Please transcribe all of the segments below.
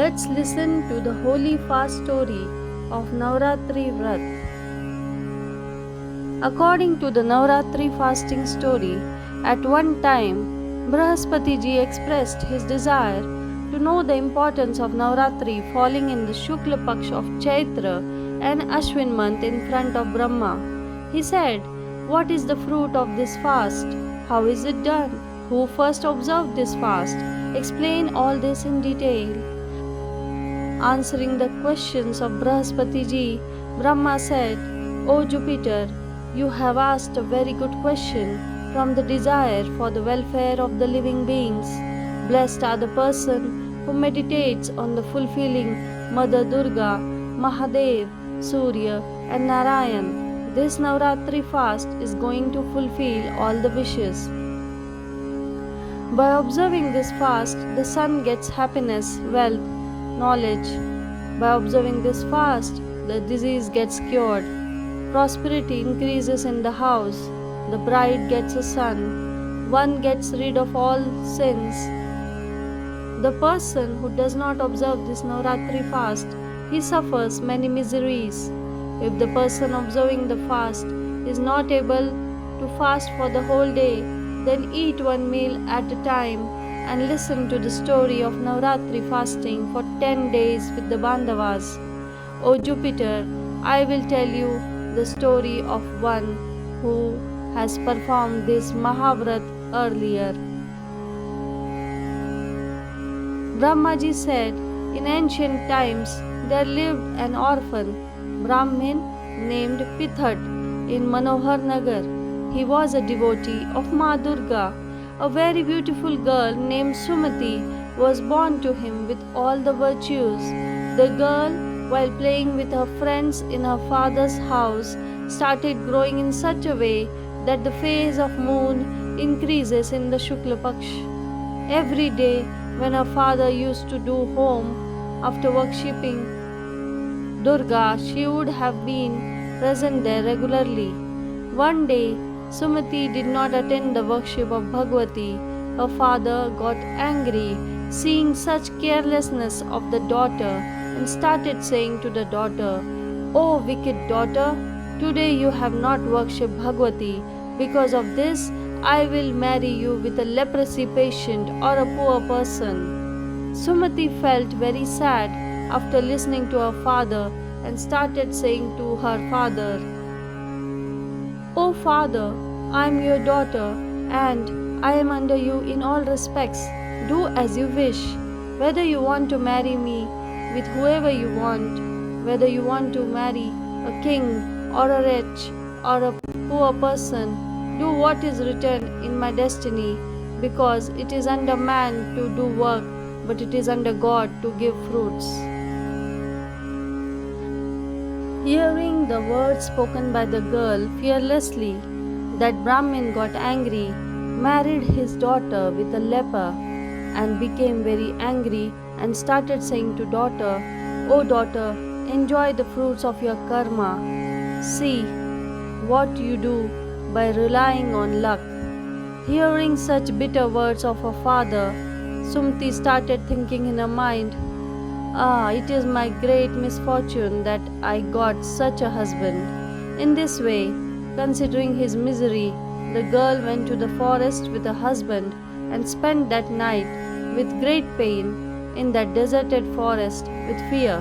Let's listen to the holy fast story of Navratri Vrat. According to the Navratri fasting story, at one time Brahaspati ji expressed his desire to know the importance of Navratri falling in the Shukla Paksh of Chaitra and Ashwin month in front of Brahma. He said, "What is the fruit of this fast? How is it done? Who first observed this fast? Explain all this in detail." Answering the questions of Brahaspati ji, Brahma said, "O Jupiter, you have asked a very good question from the desire for the welfare of the living beings. Blessed are the person who meditates on the fulfilling Mother Durga, Mahadev, Surya and Narayan. This Navratri fast is going to fulfill all the wishes. By observing this fast, the son gets happiness, wealth, knowledge. By observing this fast, the disease gets cured. Prosperity increases in the house. The bride gets a son. One gets rid of all sins. The person who does not observe this Navratri fast, he suffers many miseries. If the person observing the fast is not able to fast for the whole day, then eat one meal at a time and listen to the story of Navratri fasting for 10 days with the Bandhavas. O Jupiter, I will tell you the story of one who has performed this Mahavrat earlier." Brahmaji said, "In ancient times there lived an orphan Brahmin named Pithat in Manohar Nagar. He was a devotee of Ma Durga. A very beautiful girl named Sumati was born to him with all the virtues. The girl, while playing with her friends in her father's house, started growing in such a way that the phase of moon increases in the Shukla Paksh. Every day when her father used to do home after worshipping Durga, she would have been present there regularly. One day, Sumati did not attend the worship of Bhagwati. Her father got angry seeing such carelessness of the daughter and started saying to the daughter, "Oh wicked daughter, today you have not worshipped Bhagwati. Because of this, I will marry you with a leprosy patient or a poor person." Sumati felt very sad after listening to her father and started saying to her father, "Oh father, I am your daughter and I am under you in all respects. Do as you wish. Whether you want to marry me with whoever you want, whether you want to marry a king or a rich or a poor person, do what is written in my destiny, because it is under man to do work, but it is under God to give fruits." Hearing the words spoken by the girl fearlessly, that Brahmin got angry, married his daughter with a leper, and became very angry and started saying to daughter, "O daughter, enjoy the fruits of your karma. See what you do by relying on luck." Hearing such bitter words of her father, Sumati started thinking in her mind, "It is my great misfortune that I got such a husband." In this way, considering his misery, the girl went to the forest with her husband and spent that night with great pain in that deserted forest with fear.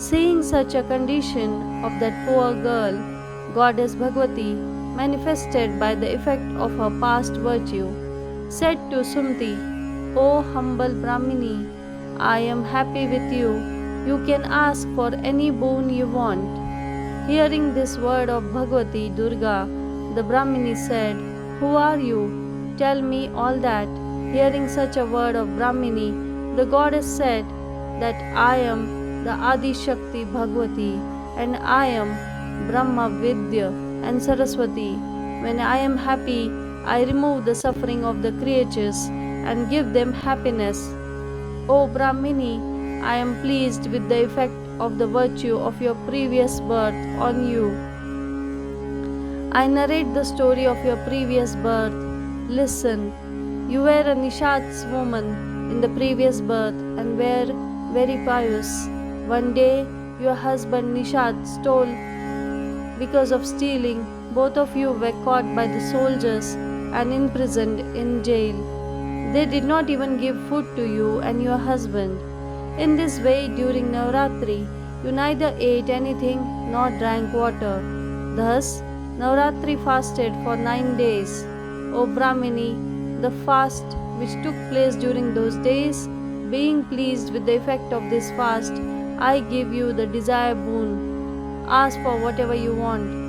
Seeing such a condition of that poor girl, Goddess Bhagwati, manifested by the effect of her past virtue, said to Sumati, "O humble Brahmini, I am happy with you. You can ask for any boon you want." Hearing this word of Bhagwati Durga, the Brahmini said, "Who are you? Tell me all that." Hearing such a word of Brahmini, the goddess said that, "I am the Adi Shakti Bhagwati and I am Brahma Vidya and Saraswati. When I am happy, I remove the suffering of the creatures and give them happiness. O Brahmini, I am pleased with the effect of the virtue of your previous birth on you. I narrate the story of your previous birth. Listen. You were a Nishat's woman in the previous birth and were very pious. One day, your husband Nishad stole. Because of stealing, both of you were caught by the soldiers and imprisoned in jail. They did not even give food to you and your husband. In this way, during Navratri, you neither ate anything nor drank water. Thus, Navratri fasted for 9 days. O Brahmini, the fast which took place during those days, being pleased with the effect of this fast, I give you the desired boon. Ask for whatever you want.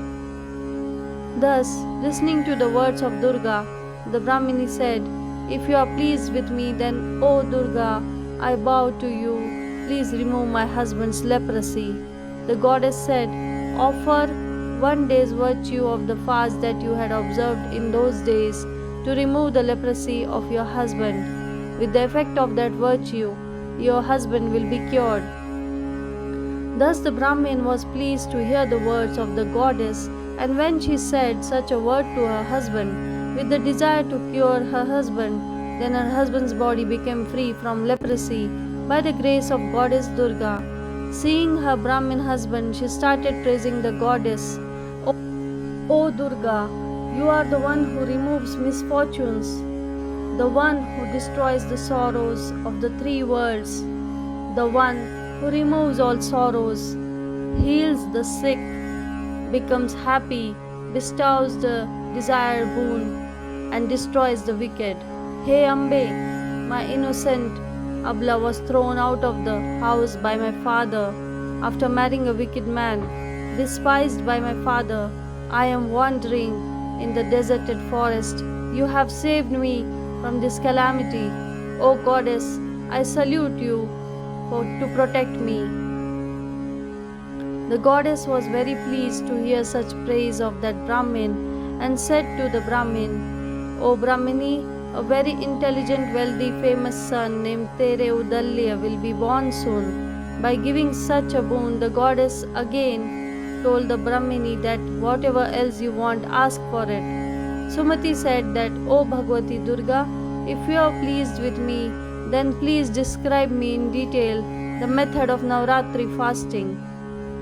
Thus, listening to the words of Durga, the Brahmini said, If you are pleased with me, then, O Durga, I bow to you. Please remove my husband's leprosy. The goddess said, Offer 1 day's virtue of the fast that you had observed in those days to remove the leprosy of your husband. With the effect of that virtue, your husband will be cured. Thus the Brahmin was pleased to hear the words of the goddess, and when she said such a word to her husband, with the desire to cure her husband, then her husband's body became free from leprosy by the grace of Goddess Durga. Seeing her Brahmin husband, she started praising the goddess. O Durga, you are the one who removes misfortunes, the one who destroys the sorrows of the 3 worlds, the one who removes all sorrows, heals the sick, becomes happy, bestows the desired boon, and destroys the wicked. Hey Ambe, my innocent Abla was thrown out of the house by my father after marrying a wicked man. Despised by my father, I am wandering in the deserted forest. You have saved me from this calamity. O goddess, I salute you to protect me. The goddess was very pleased to hear such praise of that Brahmin and said to the Brahmin, O Brahmini, a very intelligent, wealthy, famous son named Tere Udalya will be born soon. By giving such a boon, the goddess again told the Brahmini that whatever else you want, ask for it. Sumati said that, O Bhagwati Durga, if you are pleased with me, then please describe me in detail the method of Navratri fasting.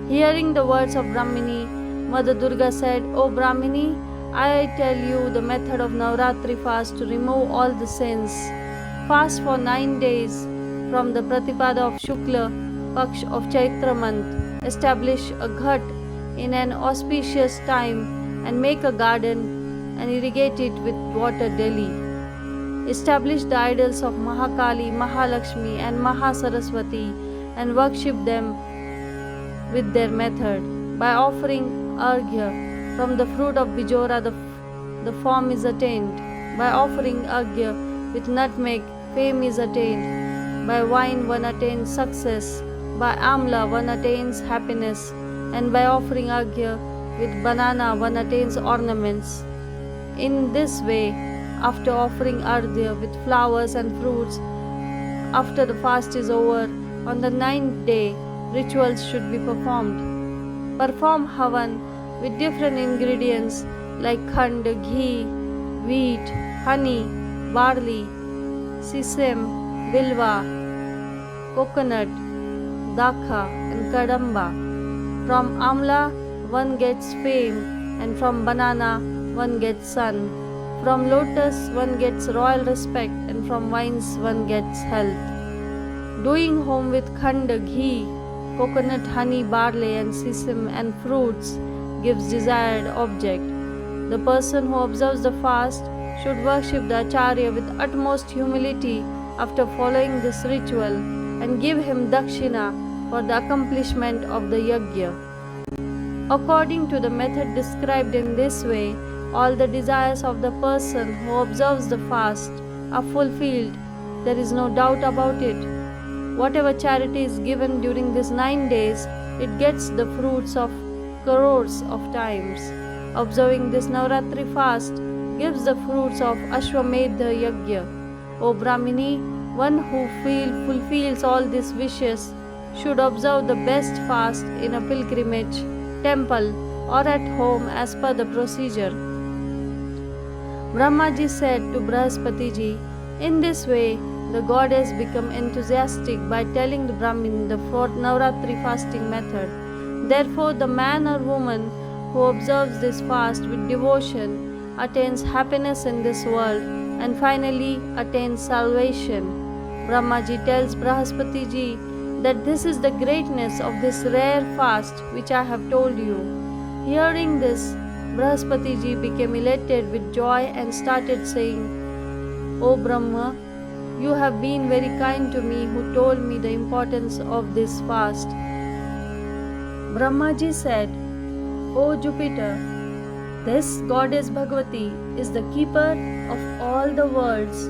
Hearing the words of Brahmini, Mother Durga said, O Brahmini, I tell you the method of Navratri fast to remove all the sins. Fast for 9 days from the Pratipada of Shukla Paksh of Chaitra month. Establish a ghat in an auspicious time and make a garden and irrigate it with water daily. Establish the idols of Mahakali, Mahalakshmi and Mahasaraswati and worship them with their method. By offering arghya from the fruit of bijora, the form is attained. By offering arghya with nutmeg, fame is attained. By wine one attains success. By amla one attains happiness. And by offering arghya with banana one attains ornaments. In this way, after offering arghya with flowers and fruits, after the fast is over, on the 9th day, rituals should be performed. Perform havan with different ingredients like khand, ghee, wheat, honey, barley, sesame, bilwa, coconut, dakha and kadamba. From amla one gets fame, and from banana one gets sun. From lotus one gets royal respect, and from wines one gets health. Doing home with khand, ghee, coconut, honey, barley and sesame and fruits gives desired object. The person who observes the fast should worship the Acharya with utmost humility after following this ritual and give him dakshina for the accomplishment of the yajna. According to the method described in this way, all the desires of the person who observes the fast are fulfilled. There is no doubt about it. Whatever charity is given during these 9 days, it gets the fruits of crores of times. Observing this Navratri fast gives the fruits of Ashwamedha Yajna. O Brahmini, one who fulfills all these wishes should observe the best fast in a pilgrimage, temple or at home as per the procedure. Brahmaji said to Brahaspatiji, in this way the goddess became enthusiastic by telling the Brahmin the Navratri fasting method. Therefore, the man or woman who observes this fast with devotion attains happiness in this world and finally attains salvation. Brahmaji tells Brahaspati ji that this is the greatness of this rare fast which I have told you. Hearing this, Brahaspati ji became elated with joy and started saying, O Brahma, you have been very kind to me who told me the importance of this fast. Brahmaji said, O Jupiter, this goddess Bhagavati is the keeper of all the worlds.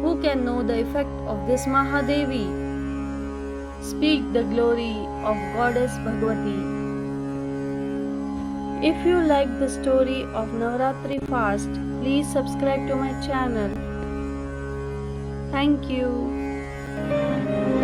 Who can know the effect of this Mahadevi? Speak the glory of goddess Bhagavati. If you like the story of Navratri fast, please subscribe to my channel. Thank you.